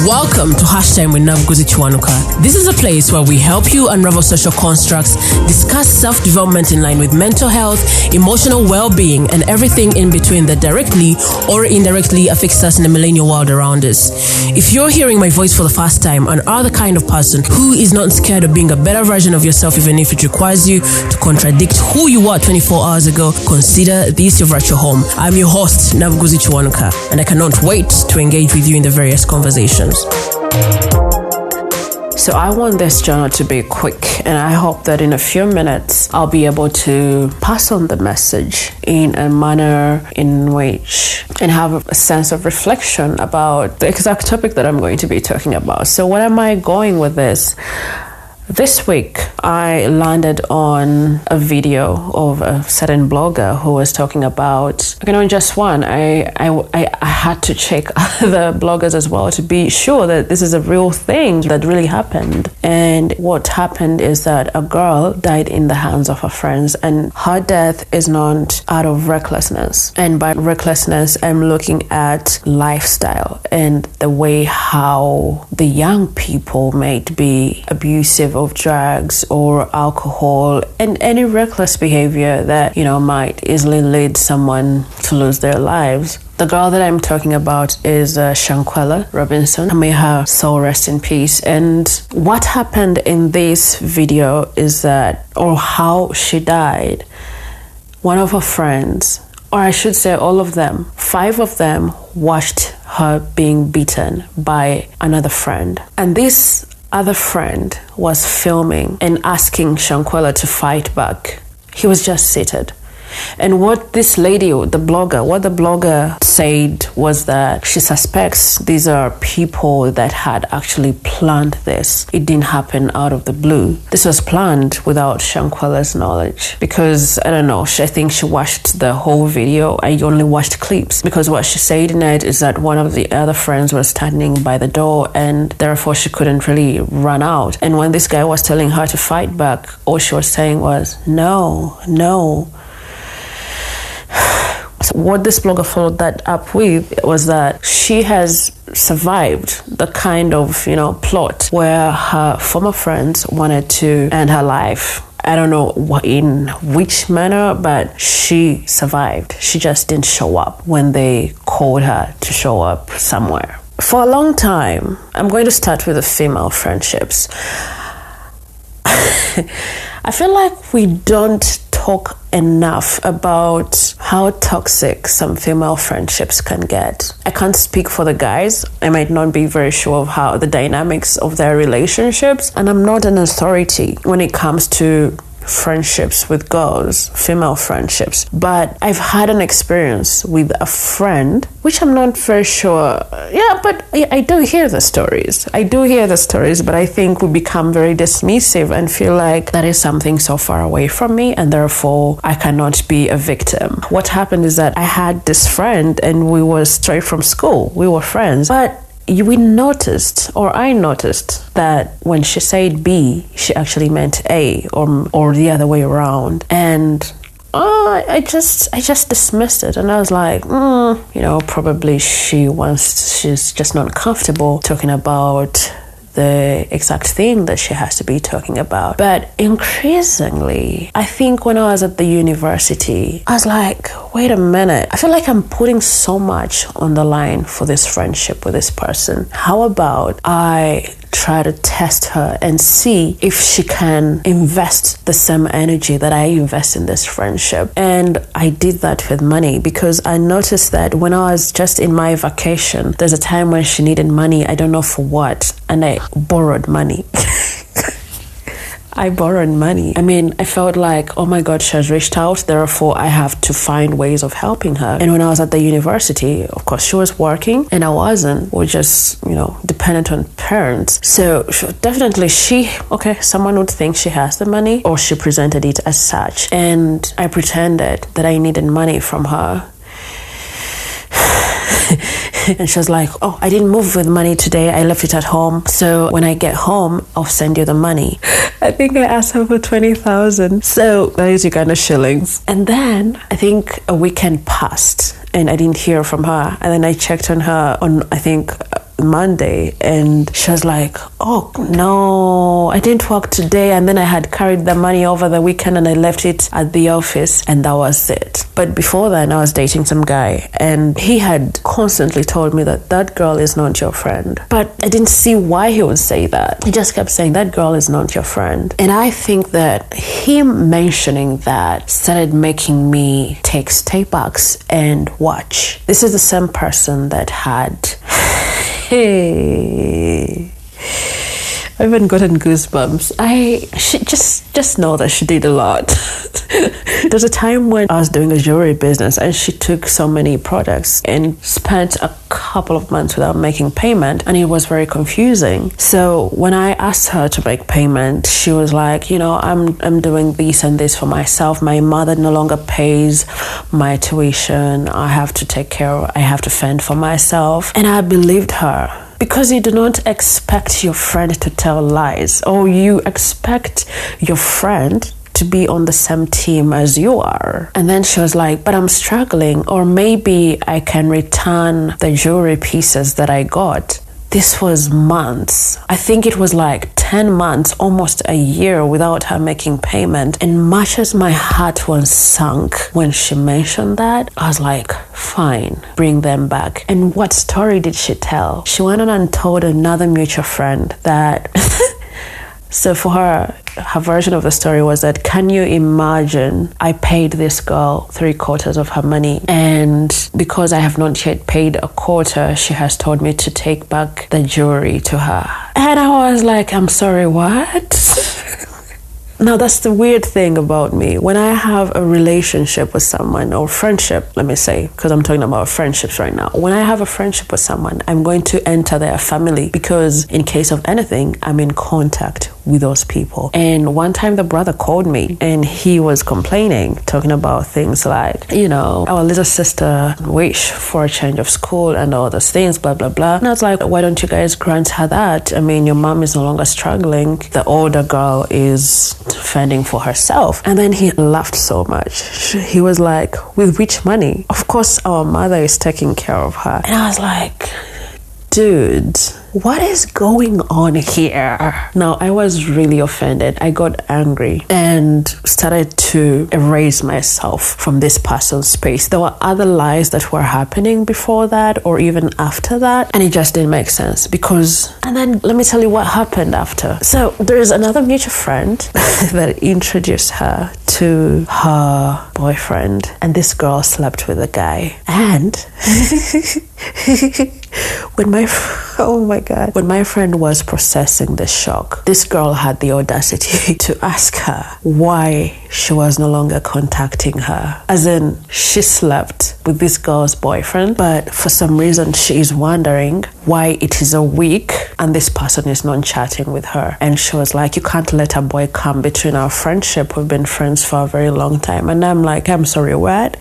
Welcome to Hashtime with Nabuguzi. This is a place where we help you unravel social constructs, discuss self-development in line with mental health, emotional well-being, and everything in between that directly or indirectly affects us in the millennial world around us. If you're hearing my voice for the first time and are the kind of person who is not scared of being a better version of yourself even if it requires you to contradict who you were 24 hours ago, consider this your virtual home. I'm your host, Nabuguzi, and I cannot wait to engage with you in the various conversations. So I want this journal to be quick, and I hope that in a few minutes I'll be able to pass on the message in a manner in which and have a sense of reflection about the exact topic that I'm going to be talking about. So where am I going with this? This week, I landed on a video of a certain blogger who was talking about, just one. I had to check other bloggers as well to be sure that this is a real thing that really happened. And what happened is that a girl died in the hands of her friends, and her death is not out of recklessness. And by recklessness, I'm looking at lifestyle and the way how the young people might be abusive of drugs or alcohol and any reckless behavior that might easily lead someone to lose their lives. The girl that I'm talking about is Shankwella Robinson. May her soul rest in peace. And what happened in this video is that, or how she died, one of her friends, or I should say all of them, 5 of them watched her being beaten by another friend. And this other friend was filming and asking Shankwella to fight back. He was just seated. And what this lady, the blogger said was that she suspects these are people that had actually planned this. It didn't happen out of the blue. This was planned without Shankwella's knowledge, because I don't know, I think she watched the whole video. I only watched clips, because what she said in it is that one of the other friends was standing by the door and therefore she couldn't really run out. And when this guy was telling her to fight back, all she was saying was, no. So what this blogger followed that up with was that she has survived the kind of, plot where her former friends wanted to end her life. I don't know in which manner, but she survived. She just didn't show up when they called her to show up somewhere. For a long time, I'm going to start with the female friendships. I feel like we don't talk enough about how toxic some female friendships can get. I can't speak for the guys. I might not be very sure of how the dynamics of their relationships, and I'm not an authority when it comes to friendships with girls, female friendships. But I've had an experience with a friend, which I'm not very sure. Yeah, but I do hear the stories. But I think we become very dismissive and feel like that is something so far away from me and therefore I cannot be a victim. What happened is that I had this friend and we were straight from school. We were friends. But I noticed that when she said B, she actually meant A or the other way around. And I just dismissed it. And I was like, probably she's just not comfortable talking about the exact thing that she has to be talking about. But increasingly, I think when I was at the university, I was like, wait a minute, I feel like I'm putting so much on the line for this friendship with this person. How about I try to test her and see if she can invest the same energy that I invest in this friendship? And I did that with money, because I noticed that when I was just in my vacation, there's a time when she needed money, I don't know for what, and I borrowed money. I felt like, oh my God, she has reached out, therefore I have to find ways of helping her. And when I was at the university, of course, she was working and I wasn't. We're just, dependent on parents. So definitely someone would think she has the money, or she presented it as such. And I pretended that I needed money from her. And she was like, oh, I didn't move with money today. I left it at home. So when I get home, I'll send you the money. I think I asked her for 20,000. So that is Uganda shillings. And then I think a weekend passed and I didn't hear from her. And then I checked on her on, I think, Monday, and she was like, oh no, I didn't work today, and then I had carried the money over the weekend and I left it at the office, and that was it. But before then, I was dating some guy, and he had constantly told me that girl is not your friend. But I didn't see why he would say that. He just kept saying that girl is not your friend. And I think that him mentioning that started making me take step backs and watch. This is the same person that had hey, I've even gotten goosebumps. She just know that she did a lot. There's a time when I was doing a jewelry business and she took so many products and spent a couple of months without making payment, and it was very confusing. So when I asked her to make payment, she was like, I'm doing this and this for myself. My mother no longer pays my tuition. I have to fend for myself. And I believed her. Because you do not expect your friend to tell lies, or you expect your friend to be on the same team as you are. And then she was like, but I'm struggling, or maybe I can return the jewelry pieces that I got. This was months. I think it was like 10 months, almost a year without her making payment. And much as my heart was sunk when she mentioned that, I was like, fine, bring them back. And what story did she tell? She went on and told another mutual friend that so for her version of the story was that, can you imagine, I paid this girl 3/4 of her money, and because I have not yet paid a quarter, she has told me to take back the jewelry to her. And I was like, I'm sorry, what? Now, that's the weird thing about me. When I have a relationship with someone, or friendship, let me say, because I'm talking about friendships right now. When I have a friendship with someone, I'm going to enter their family, because in case of anything, I'm in contact with those people. And one time the brother called me and he was complaining, talking about things like, our little sister wish for a change of school and all those things, blah, blah, blah. And I was like, why don't you guys grant her that? I mean, your mom is no longer struggling. The older girl is fending for herself. And then he laughed so much. He was like, with which money? Of course, our mother is taking care of her. And I was like, dude, what is going on here? Now, I was really offended. I got angry and started to erase myself from this person's space. There were other lies that were happening before that, or even after that, and it just didn't make sense. And then let me tell you what happened after. So there's another mutual friend that introduced her to her boyfriend, and this girl slept with a guy. And when my friend was processing the shock, this girl had the audacity to ask her why she was no longer contacting her. As in, she slept with this girl's boyfriend, but for some reason she is wondering why it is a week and this person is not chatting with her. And she was like, you can't let a boy come between our friendship. We've been friends for a very long time. And I'm like, I'm sorry, what?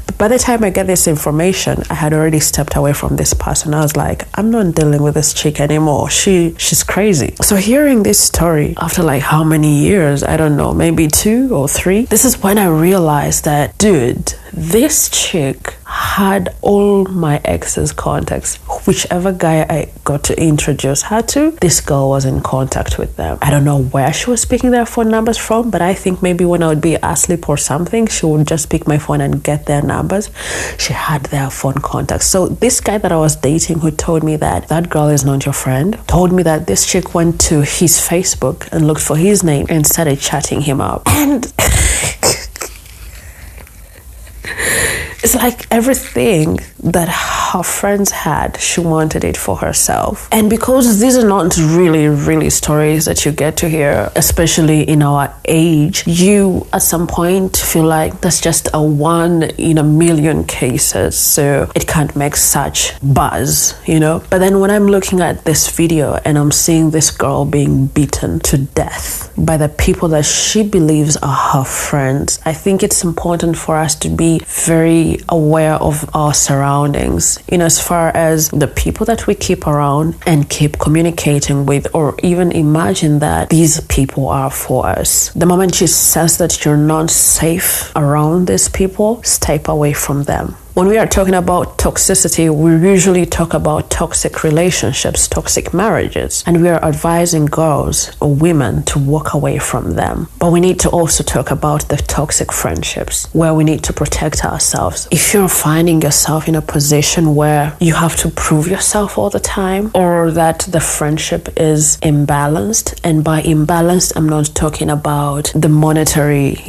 But by the time I get this information, I had already stepped away from this person. I was like, I'm not dealing with this chick anymore. She's crazy. So hearing this story after like how many years, I don't know, maybe 2 or 3, this is when I realized that, dude, this chick had all my ex's contacts. Whichever guy I got to introduce her to, this girl was in contact with them. I don't know where she was picking their phone numbers from, but I think maybe when I would be asleep or something, she would just pick my phone and get their numbers. She had their phone contacts. So this guy that I was dating, who told me that girl is not your friend, told me that this chick went to his Facebook and looked for his name and started chatting him up. And it's like everything that her friends had, she wanted it for herself. And because these are not really, really stories that you get to hear, especially in our age, you at some point feel like that's just a 1 in a million cases, so it can't make such buzz, But then when I'm looking at this video and I'm seeing this girl being beaten to death by the people that she believes are her friends, I think it's important for us to be very aware of our surroundings, as far as the people that we keep around and keep communicating with, or even imagine that these people are for us. The moment you sense that you're not safe around these people, step away from them. When we are talking about toxicity, we usually talk about toxic relationships, toxic marriages, and we are advising girls or women to walk away from them. But we need to also talk about the toxic friendships where we need to protect ourselves. If you're finding yourself in a position where you have to prove yourself all the time, or that the friendship is imbalanced, and by imbalanced, I'm not talking about the monetary,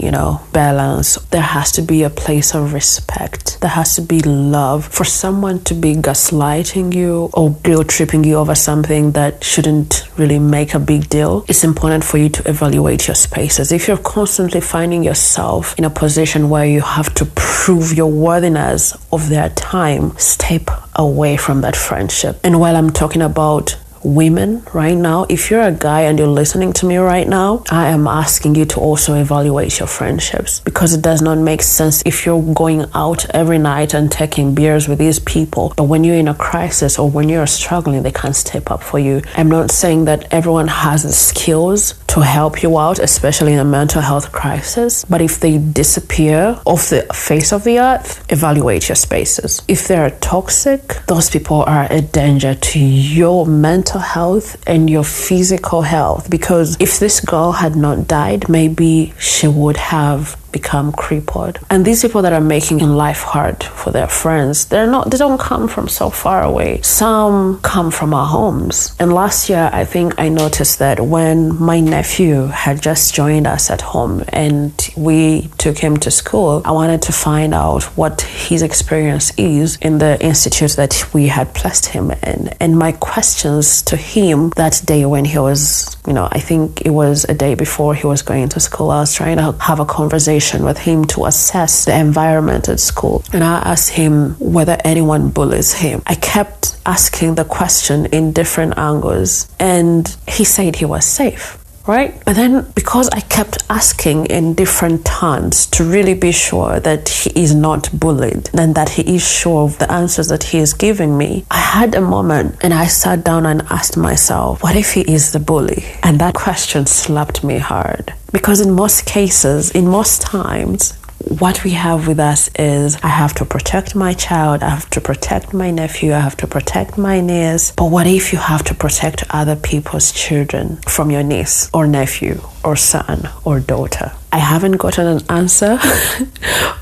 balance. There has to be a place of respect. There has to be love. For someone to be gaslighting you or guilt tripping you over something that shouldn't really make a big deal, it's important for you to evaluate your spaces. If you're constantly finding yourself in a position where you have to prove your worthiness of their time, step away from that friendship. And while I'm talking about women right now, if you're a guy and you're listening to me right now, I am asking you to also evaluate your friendships, because it does not make sense if you're going out every night and taking beers with these people, but when you're in a crisis or when you're struggling, they can't step up for you. I'm not saying that everyone has the skills to help you out, especially in a mental health crisis, but if they disappear off the face of the earth, evaluate your spaces. If they're toxic, those people are a danger to your mental health and your physical health, because if this girl had not died, maybe she would have become crippled. And these people that are making life hard for their friends, they don't come from so far away. Some come from our homes. And last year, I think I noticed that when my nephew had just joined us at home and we took him to school, I wanted to find out what his experience is in the institute that we had placed him in. And my questions to him that day when he was, I think it was a day before he was going to school, I was trying to have a conversation with him to assess the environment at school. And I asked him whether anyone bullies him. I kept asking the question in different angles, and he said he was safe. Right? But then, because I kept asking in different turns to really be sure that he is not bullied and that he is sure of the answers that he is giving me, I had a moment and I sat down and asked myself, what if he is the bully? And that question slapped me hard. Because in most cases, in most times, what we have with us is, I have to protect my child, I have to protect my nephew, I have to protect my niece. But what if you have to protect other people's children from your niece or nephew or son or daughter? I haven't gotten an answer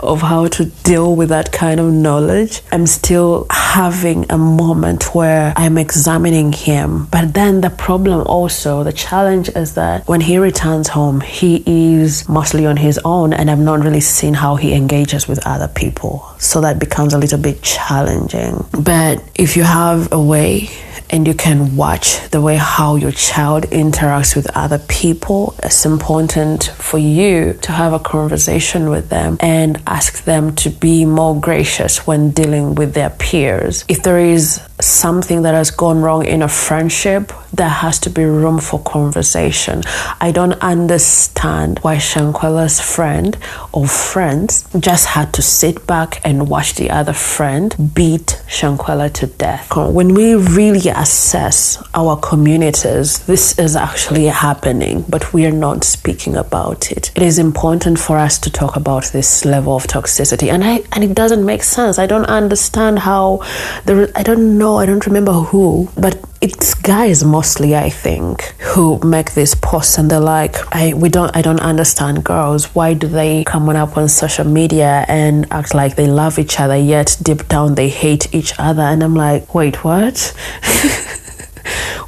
of how to deal with that kind of knowledge. I'm still having a moment where I'm examining him. But then the problem also, the challenge is that when he returns home, he is mostly on his own, and I've not really seen how he engages with other people. So that becomes a little bit challenging. But if you have a way and you can watch the way how your child interacts with other people, it's important for you to have a conversation with them and ask them to be more gracious when dealing with their peers. If there is something that has gone wrong in a friendship, there has to be room for conversation. I don't understand why Shankwela's friend or friends just had to sit back and watch the other friend beat Shankwela to death. When we really assess our communities, this is actually happening, but we are not speaking about it. It is important for us to talk about this level of toxicity, and it doesn't make sense. I don't understand how I don't remember who, but it's guys mostly, I think, who make these posts and they're like, I don't understand girls. Why do they come up on social media and act like they love each other, yet deep down they hate each other? And I'm like, wait, what?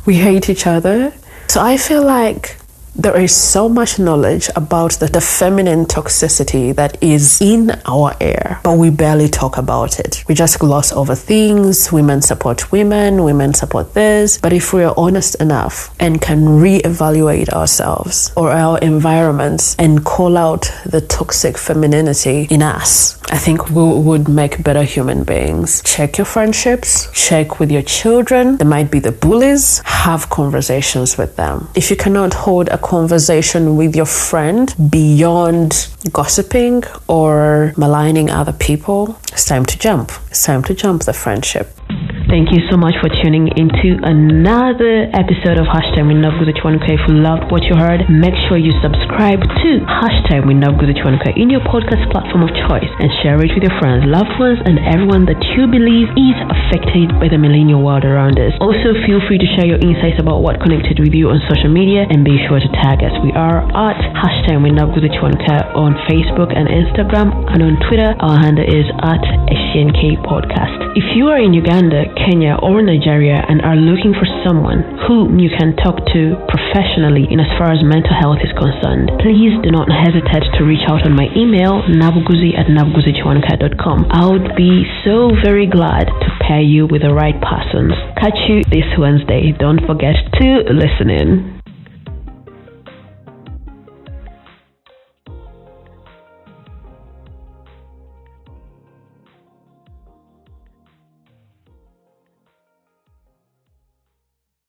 We hate each other? So I feel like there is so much knowledge about the feminine toxicity that is in our air, but we barely talk about it. We just gloss over things. Women support women support this. But if we are honest enough and can reevaluate ourselves or our environments and call out the toxic femininity in us, I think we would make better human beings. Check your friendships, check with your children. There might be the bullies. Have conversations with them. If you cannot hold a conversation with your friend beyond gossiping or maligning other people, it's time to jump. It's time to jump the friendship. Thank you so much for tuning into another episode of Hashtag with Nabuguzi. If you loved what you heard, make sure you subscribe to Hashtag with Nabuguzi in your podcast platform of choice and share it with your friends, loved ones, and everyone that you believe is affected by the millennial world around us. Also, feel free to share your insights about what connected with you on social media and be sure to tag us. We are at Hashtag with Nabuguzi on Facebook and Instagram, and on Twitter, our handle is at SNK Podcast. If you are in Uganda, Kenya, or Nigeria and are looking for someone whom you can talk to professionally in as far as mental health is concerned, please do not hesitate to reach out on my email, nabuguzi@nabuguzichwanka.com. I would be so very glad to pair you with the right persons. Catch you this Wednesday. Don't forget to listen in.